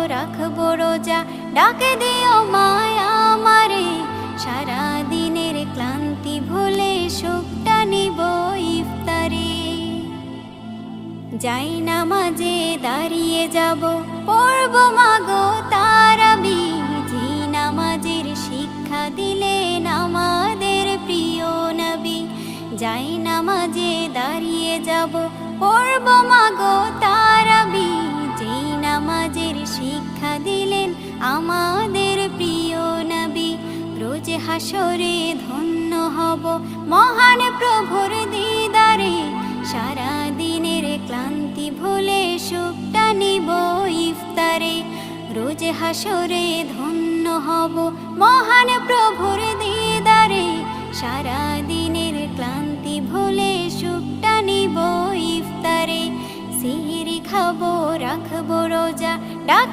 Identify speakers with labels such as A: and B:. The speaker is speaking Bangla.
A: রাখবো রোজা, ডাকে দিও মায়া আমারে। সারা দিনের ক্লান্তি ভুলে সুখটা নিব ইফতারে। যাই নামাজে দাঁড়িয়ে যাব, পড়ব মাগো তারাবি। যে নামাজের শিক্ষা দিলেন আমাদের প্রিয় নবী। যাই নামাজে দাঁড়িয়ে যাব, পড়ব মাগো তারাবি। যে নামাজের শিক্ষা দিলেন আমাদের প্রিয় নবী। রোজ হাসরে ধন্য হব মহান প্রভুর দিদারে। সারা দিনের ক্লান্তি ভুলে সুখটা নিব ইফতারে। রোজ হাসরে ধন্য হব মহান প্রভুর দিদারে। সারা দিনের ক্লান্তি ভুলে সুখটা নিব ইফতারে। সিহরি খাবো রাখবো রোজা, ডাক